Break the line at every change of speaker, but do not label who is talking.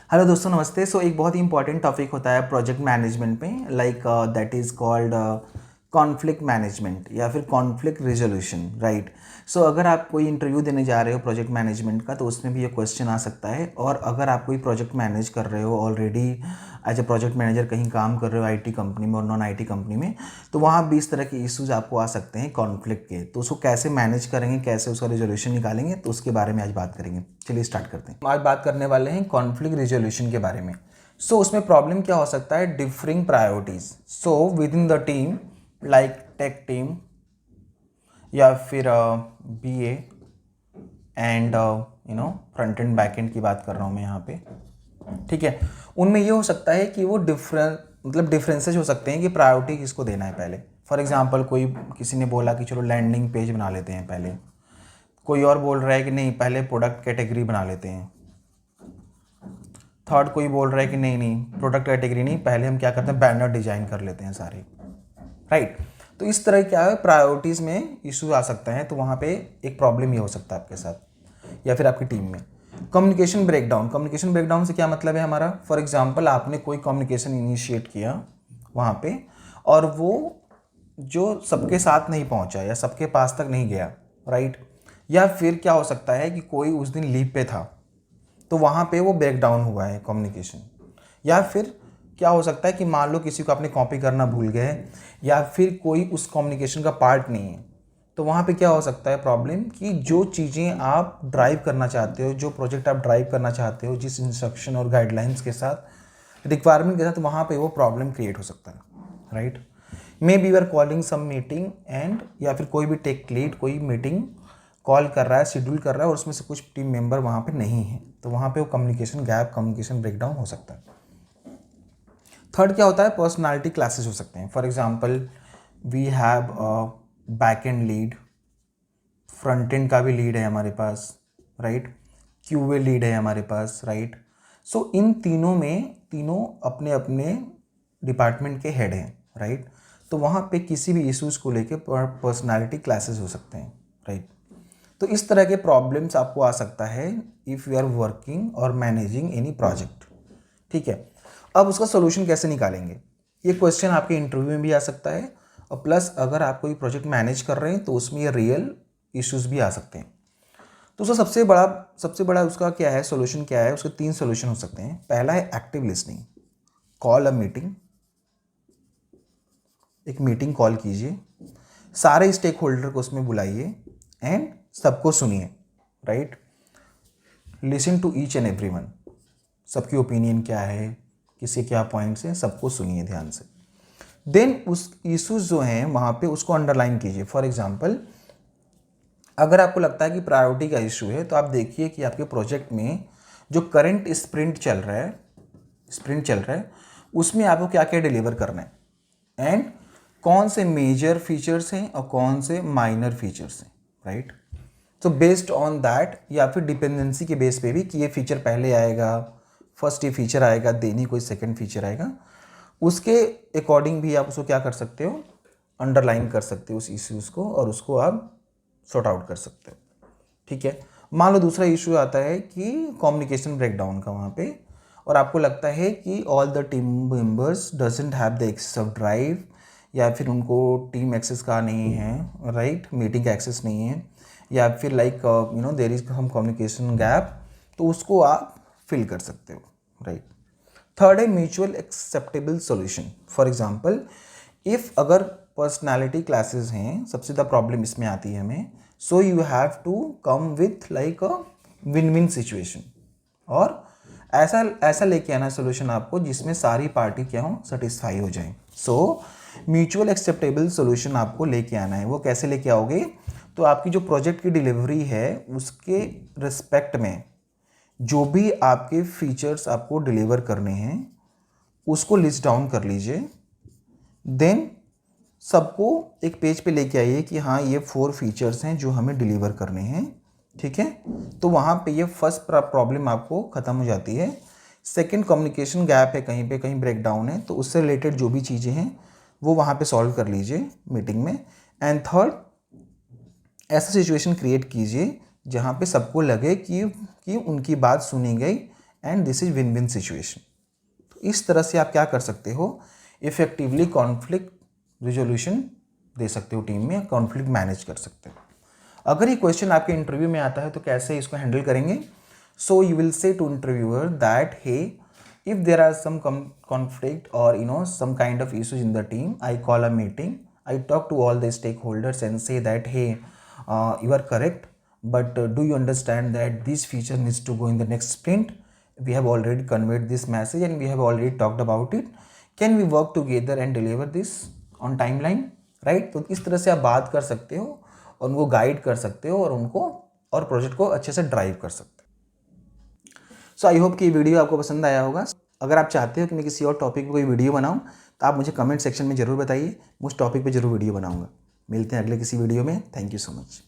Hello दोस्तों, नमस्ते। एक बहुत ही इंपॉर्टेंट टॉपिक होता है प्रोजेक्ट मैनेजमेंट में, like that is called conflict management या फिर कॉन्फ्लिक्ट रिजोल्यूशन, राइट। अगर आप कोई इंटरव्यू देने जा रहे हो प्रोजेक्ट मैनेजमेंट का, तो उसमें भी ये क्वेश्चन आ सकता है। और अगर आप कोई प्रोजेक्ट मैनेज कर रहे हो already as a project manager, कहीं काम कर रहे हो आईटी कंपनी में और नॉन आईटी कंपनी में, तो वहाँ भी इस तरह के इश्यूज आपको आ सकते हैं कॉन्फ्लिक्ट के। तो उसको कैसे मैनेज करेंगे, कैसे उसका रिजोल्यूशन निकालेंगे, तो उसके बारे में आज बात करेंगे। चलिए स्टार्ट करते हैं। आज बात करने वाले हैं कॉन्फ्लिक्ट रिजोल्यूशन के बारे में। उसमें प्रॉब्लम क्या हो सकता है, differing priorities. With in the team, like tech team या फिर BA and front end back and की बात कर रहा हूँ मैं यहाँ पे, ठीक है। उनमें ये हो सकता है कि वो डिफरेंसेज हो सकते हैं कि प्रायोरिटी किसको देना है पहले। फॉर एग्जांपल, किसी ने बोला कि चलो लैंडिंग पेज बना लेते हैं पहले, कोई और बोल रहा है कि नहीं पहले प्रोडक्ट कैटेगरी बना लेते हैं, थर्ड कोई बोल रहा है कि नहीं नहीं प्रोडक्ट कैटेगरी नहीं, पहले हम क्या करते हैं बैनर डिजाइन कर लेते हैं सारे, राइट। तो इस तरह क्या है, प्रायोरिटीज़ में इशू आ सकता है। तो वहाँ पे एक प्रॉब्लम ये हो सकता है आपके साथ या फिर आपकी टीम में। कम्युनिकेशन ब्रेकडाउन से क्या मतलब है हमारा, फॉर एग्जांपल आपने कोई कम्युनिकेशन इनिशिएट किया वहाँ पे, और वो जो सबके साथ नहीं पहुँचा या सबके पास तक नहीं गया, राइट। या फिर क्या हो सकता है कि कोई उस दिन लीव पे था, तो वहाँ पे वो ब्रेक डाउन हुआ है कम्युनिकेशन। या फिर क्या हो सकता है कि मान लो किसी को आपने कॉपी करना भूल गए, या फिर कोई उस कम्युनिकेशन का पार्ट नहीं है, तो वहाँ पे क्या हो सकता है प्रॉब्लम कि जो चीज़ें आप ड्राइव करना चाहते हो, जो प्रोजेक्ट आप ड्राइव करना चाहते हो, जिस इंस्ट्रक्शन और गाइडलाइंस के साथ, रिक्वायरमेंट के साथ, वहाँ पे वो प्रॉब्लम क्रिएट हो सकता है, right. Maybe we are calling some meeting and, या फिर कोई भी टेक लीड कोई मीटिंग कॉल कर रहा है, शेड्यूल कर रहा है, और उसमें से कुछ टीम मेंबर वहाँ पे नहीं है, तो वहाँ पे वो कम्युनिकेशन गैप, कम्युनिकेशन ब्रेकडाउन हो सकता है। थर्ड क्या होता है, पर्सनालिटी क्लासेस हो सकते हैं। For example, we have back end lead, front end का भी लीड है हमारे पास, राइट। क्यूए लीड है हमारे पास, राइट। इन तीनों में तीनों अपने अपने डिपार्टमेंट के हेड हैं, राइट। तो वहाँ पे किसी भी इश्यूज को लेके पर्सनालिटी क्लासेस हो सकते हैं, राइट। तो इस तरह के प्रॉब्लम्स आपको आ सकता है इफ़ यू आर वर्किंग और मैनेजिंग एनी प्रोजेक्ट, ठीक है। अब उसका सोल्यूशन कैसे निकालेंगे, ये क्वेश्चन आपके इंटरव्यू में भी आ सकता है, और प्लस अगर आप कोई प्रोजेक्ट मैनेज कर रहे हैं तो उसमें ये रियल इश्यूज भी आ सकते हैं। तो उसका सबसे बड़ा उसका क्या है, सोल्यूशन क्या है, उसके 3 सोल्यूशन हो सकते हैं। पहला है active listening, call a meeting, एक मीटिंग कॉल कीजिए, सारे स्टेक होल्डर को उसमें बुलाइए एंड सबको सुनिए, right. Listen to each and everyone, सबकी ओपिनियन क्या है, किसी क्या पॉइंट्स हैं, सबको सुनिए ध्यान से। देन उस इश्यूज जो हैं वहाँ पे उसको अंडरलाइन कीजिए। फॉर एग्जांपल, अगर आपको लगता है कि प्रायोरिटी का इशू है, तो आप देखिए कि आपके प्रोजेक्ट में जो करंट स्प्रिंट चल रहा है उसमें आपको क्या क्या डिलीवर करना है, एंड कौन से मेजर फीचर्स हैं और कौन से माइनर फीचर्स हैं, राइट। तो बेस्ड ऑन दैट, या फिर डिपेंडेंसी के बेस पे भी कि ये फीचर पहले आएगा, फर्स्ट ये फीचर आएगा, देन ही कोई सेकंड फीचर आएगा, उसके अकॉर्डिंग भी आप उसको क्या कर सकते हो, अंडरलाइन कर सकते हो उस इश्यूज़ को, और उसको आप सॉर्ट आउट कर सकते हो, ठीक है। मान लो दूसरा इशू आता है कि कम्युनिकेशन ब्रेकडाउन का वहाँ पे, और आपको लगता है कि all the team members doesn't have the access of drive, या फिर उनको टीम एक्सेस का नहीं है, राइट, मीटिंग का एक्सेस नहीं है, या फिर like there is some communication gap, तो उसको आप फिल कर सकते हो, राइट। थर्ड है mutual acceptable solution. For example, if अगर पर्सनालिटी क्लासेस हैं, सबसे ज़्यादा प्रॉब्लम इसमें आती है हमें, so you have to come with like a win win situation, और ऐसा ऐसा लेके आना सोल्यूशन आपको जिसमें सारी पार्टी क्या हो, सेटिस्फाई हो जाए। म्यूचुअल एक्सेप्टेबल सोल्यूशन आपको लेके आना है। वो कैसे लेके आओगे, तो आपकी जो प्रोजेक्ट की डिलीवरी है उसके रिस्पेक्ट में जो भी आपके फीचर्स आपको डिलीवर करने हैं उसको लिस्ट डाउन कर लीजिए। देन सबको एक पेज पे लेके आइए कि हाँ ये 4 फीचर्स हैं जो हमें डिलीवर करने हैं, ठीक है। तो वहाँ पे ये फर्स्ट प्रॉब्लम आपको ख़त्म हो जाती है। सेकंड, कम्युनिकेशन गैप है, कहीं पे कहीं ब्रेक डाउन है, तो उससे रिलेटेड जो भी चीज़ें हैं वो वहाँ पे सॉल्व कर लीजिए मीटिंग में। एंड थर्ड, ऐसा सिचुएशन क्रिएट कीजिए जहाँ पे सबको लगे कि उनकी बात सुनी गई and this is win win situation. तो इस तरह से आप क्या कर सकते हो, इफेक्टिवली कॉन्फ्लिक्ट रिजोल्यूशन दे सकते हो टीम में, कॉन्फ्लिक्ट मैनेज कर सकते हो। अगर ये क्वेश्चन आपके इंटरव्यू में आता है तो कैसे इसको हैंडल करेंगे? So you will say to interviewer that hey, if there are some conflict or some kind of issues in the team, I call a meeting, I talk to all the stakeholders and say that hey, you are correct, but do you understand that this feature needs to go in the next sprint? We have already conveyed this message and we have already talked about it. Can we work together and deliver this on timeline? Right? तो इस तरह से आप बात कर सकते हो और उनको गाइड कर सकते हो और उनको और प्रोजेक्ट को अच्छे से ड्राइव कर सकते हो। सो आई होप कि ये वीडियो आपको पसंद आया होगा। अगर आप चाहते हो कि मैं किसी और टॉपिक पे कोई वीडियो बनाऊं तो आप मुझे कमेंट सेक्शन में ज़रूर बताइए, मैं उस टॉपिक पे ज़रूर वीडियो बनाऊंगा। मिलते हैं अगले किसी वीडियो में। Thank you so much.